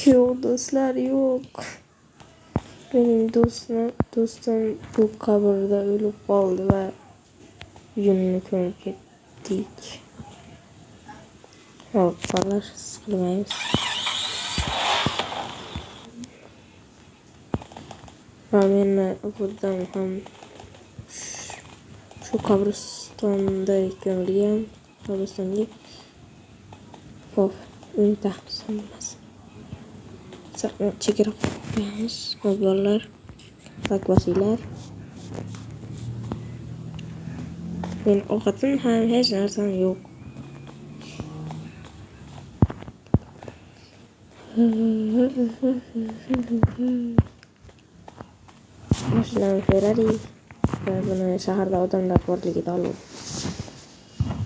Yo'q do'stlar, yo'q. Benim do'stim bu qabrda o'lib qoldi va uyimni ko'mib ketdik. Hop, bolalar, siqilmaymiz. Va meni buradan ham shu qabristonda ko'milgan. Qabristonga hop, uning taxtimiz. Chegara qo'yamiz. Bolalar, bosinglar. Men ovqatim ham hech narsam yo'q. Mashinam Ferrari va buni shaharda odamlar borligida oldim.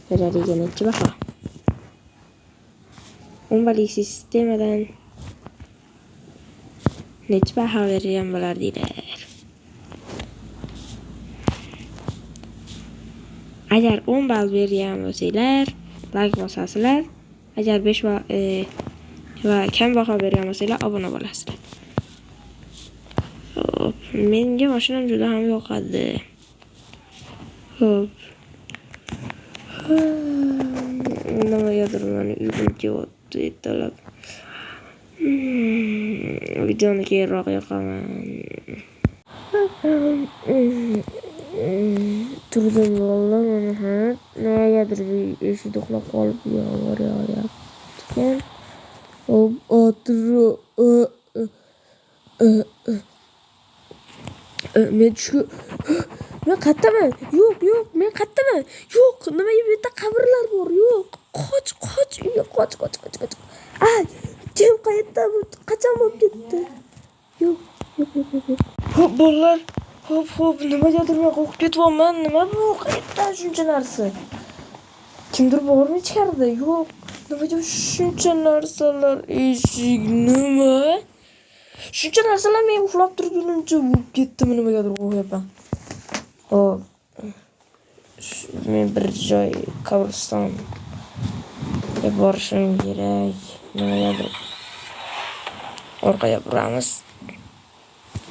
Ferrariga necha baho? Bombali sistemadan necha baho bergan bo'lardinglar? Agar 10 ball bergan bo'lsanglar, like bosasizlar. Agar 5 va kam baho bergan bo'lsanglar, obuna bo'lasizlar. Hop, menga mashinam juda ham yoqadi. Hop. Nimagadir meni uyim kelyapti, ertalab. Videoni keyinroq yoqaman. Turdim vallahi mana nimagadir eshikda uxlab qolib yomg'ir yog'ayapti. Hop, men qayerdaman? Yo'q, men qayerdaman? Yo'q, nimaga bu yerda qabrlar bor? Yo'q, qoch, uyga qoch. Kim qayerda? Bu qachon bo'lib ketdi? Yo'q. Hop, bolalar. Hop, nimagadir men qo'rqib ketyapman. Nima bu? Qayerda shuncha narsa? Kimdir bormi ichkarida? Yo'q. Nimaga shuncha narsalar? Eshik nima? Shuncha narsalar men uxlab turgunimcha bo'lib ketdimi, nimagadir qo'rqyapman. Hop. Men bir joy qabristonga borishim kerak. Nimagadir orqaga buramiz.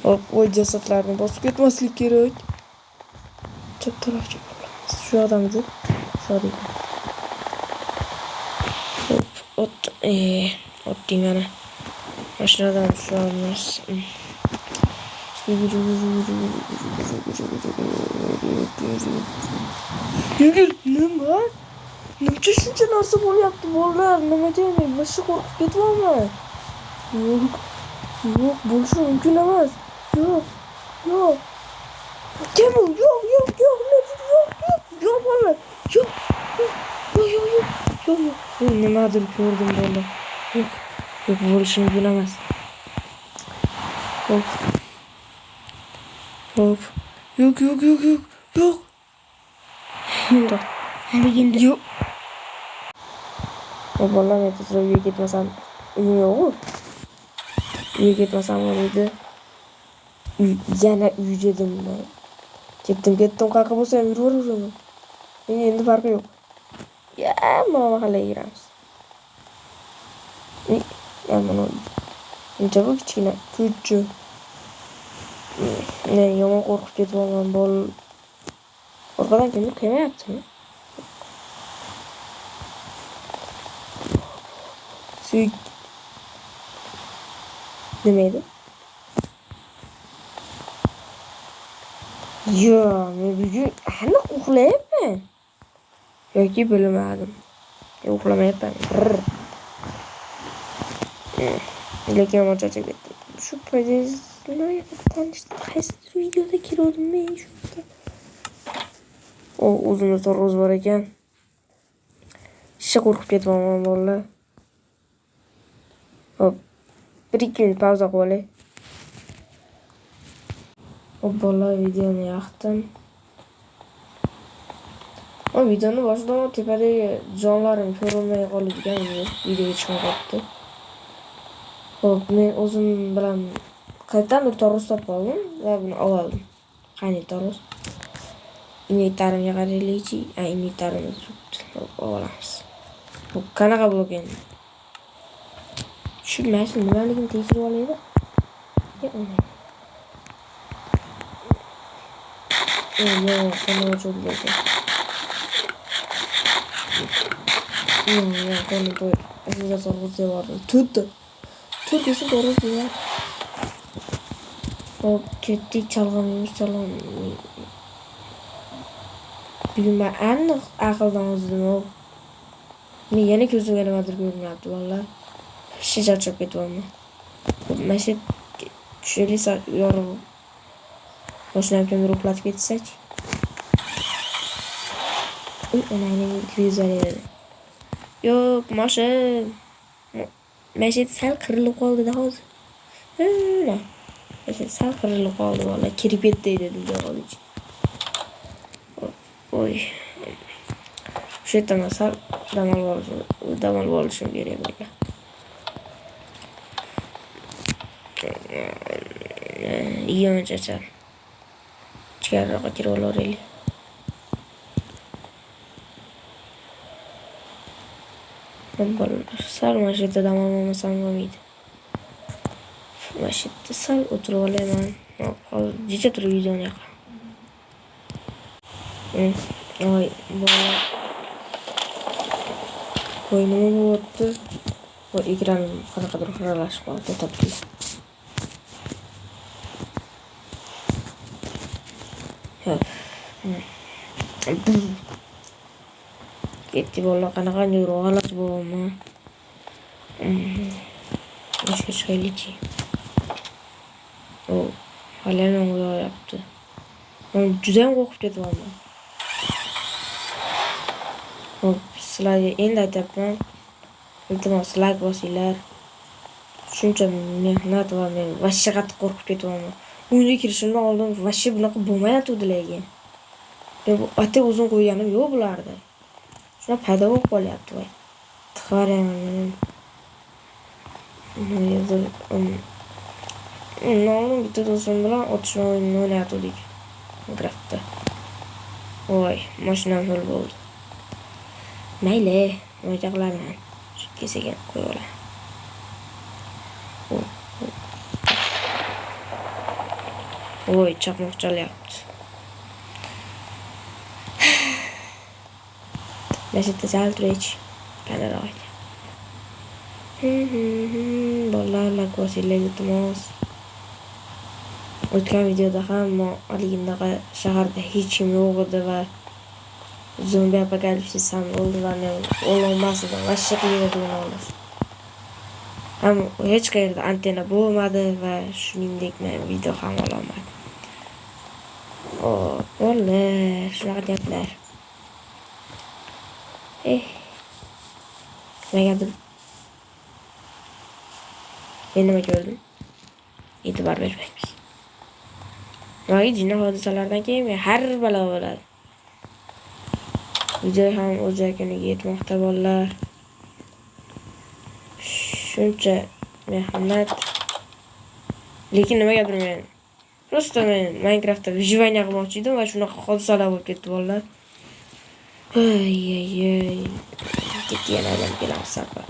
Hop, o'y jasadlarni bosib ketmaslik kerak. Chap tarafga boramiz. Shu odamni, shu odam. Hop, otding mana. Mashinadan tushamiz. Yurgil, nima? Nimaga shuncha narsa bo'lyapti, bolalar? Nima deyman? Boshqa qo'rqib ketyapman. Yo'q, bo'lishi mumkin emas. Yo'q. Kim u? Yo'q, bolalar. Yo'q. Nimadir ko'rdim bolalar. Yo'q, bo'lishi mumkin emas. Hop. Yo'q. Yo'q. Bolalar, men tezroq ketmasam, yo'q. Uyga ketmasam edi. Yana uy dedim men. Ketdim, qayerga bo'lsa ham yuraveraman. Menga endi farqi yo'q. Mana mahallaga kiramiz. Mana uncha bu kichkina ko'cha. Men yomon qo'rqib ketyapman, bol. Orqadan kimdir kelmayaptimi? Nima edi? Men bugun aniq uxlayapman. Yoki bilmadim. Uxlamayapman. Lekin yomon charchab ketdim. Shu podyezdni tanishdim. Qaysi videoda ko'rdim men shunda. O'zimda torroz bor ekan. Qo'rqib ketyapman bolalar. Hop. 1-2 minut pauza qilib olay. Hop, bolalar, videoni yoqdim. Videoni boshida tepadagi jonlarim ko'rinmay qolgan videoga chiqib qolibdi. Hop, men o'zim bilan qayerdandir torroz topib oldim va buni oldim. Qani torroz? Inventarga qaraylikchi. Inventarimiz olamiz. Bu qanaqa bo'lgan? Tushunmaysiz, nimaligini tekshirib olaydi. Yo, qani o'chirdi. Yo, qani to'y. Aslida sorg'usiga bordim. Tutdi. Tutdisi to'g'ri ya. Hop, ketdik, chalg'imiz. Bugun men aniq aqldan ozdim. Men yana ko'zimga nimadir ko'rinyapti, vallahi. Charchab ketyapman. Mana shu tushili yorug'. Mashinani kimdir o'qlatib ketsak. Onayning kryuzeri. Yo'q, mashin. Mashin sal qirilib qoldi-da hozir. Mashin sal qirilib qoldi, vallahi kirib ketdi dedim jo'g'alichi. Oy. Shu yerdan sal dam olishim kerak bo'lgan. Iyam chachar. Ichkariroqqa kirib olaylik. Sal mashitda dam olmasam bo'lmaydi. Mashitda sal o'tirib olayman. Hozir jicha turib videoni yoqaman. Oy, bola. Voy, nima bo'lyapti? Voy, ekranim qanaqadir xiralashib qoldi, topdim. Ketdi bola, qanaqa yurg'alash bo'lmi? Ishga chiqaylikchi. Hali ham uyg'oyapti. Men juda ham qo'rqib ketyapman. Sizlarga endi aytyapman. Iltimos like bosinglar. Shuncha mehnat va men vashsha qattiq qo'rqib ketyapman. Uyga kirishimdan oldin vashsha bunaqa bo'lmayotdi lekin. Men bu ota uzun qo'yganim yo'q bularda. Shuna paydo bo'lib qolyapti voy. Tixaraman. No'm bitta do'stim bilan otishma o'yinini o'ynayotgandik. Minecraftda. Voy, mashinam hul bo'ldi. Mayli, nima qilaman? Shu kesaga qo'yib olaman. Voy, chaqmoq chalyapti. Mashitda sal turaychi. Qanaroq. Bolalar like bosinglar, iltimos. O'tgan videoda ham haligindaqa shaharda hech kim yo'q edi va zombi apokalipsis ham bo'ldi va men olmas edim. Vashsha qiyin edi uni olish. Ham hech qayerda antenna bo'lmadi va shuningdek men video ham ololmadim. Bolalar, shunaqa gaplar. Negadir men nima ko'rdim? E'tibor bermaymiz. Voy, jinni hodisalardan keyin men har balo bo'ladi. Video ham o'z yakuniga yetmoqda bolalar. Shuncha mehnat. Lekin nimagadir men просто men Minecraftda выживание qilmoqchi edim va shunaqa hodisalar bo'lib ketdi bolalar. Ay. Ketdi yana kelamiz safar.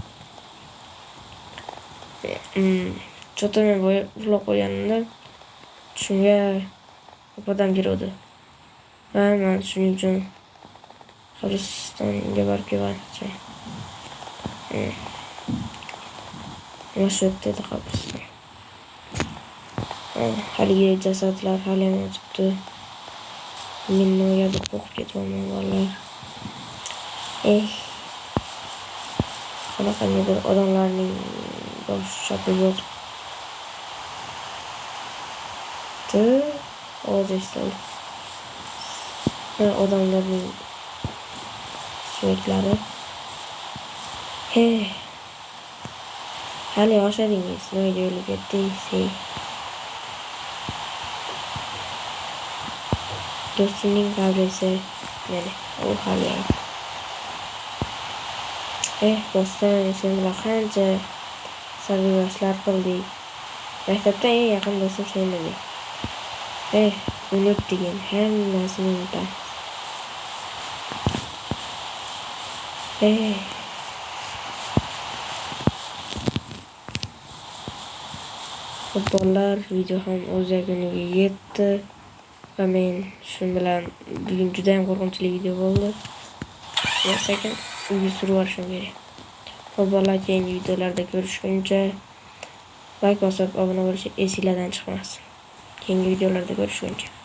Cho'ta men uxlab qo'yganimda shunga odam kirdi. Va men shuning uchun qabristonga borib kelmoqchi. Mana dedi qabriston. Haligi jasadlar hali ham yotibdi. Men nimaga qo'rqib ketyapman bolalar. Qanaqadir odamlarning bosh chopib ovoz eshitildi. Odamlarning suyaklari. Hali yoshadingiz, nimaga o'lib ketdingiz? Do'stimning qabrisi mana u hali ham. Do'stim, sen bilan qancha sarguzashtlar qildik. Maktabda eng yaqin do'stim sen eding. Unut degan hammasini unutamiz. Futbollar video ham o'z yakuniga yetdi va men shu bilan bugun juda ham qo'rqinchli video bo'ldi. Sekin uyga surib olishim kerak. Futbollar keyingi videolarda ko'rishguncha like bosib obuna bo'lishni esingizdan chiqmasin. Keyingi videolarda ko'rishguncha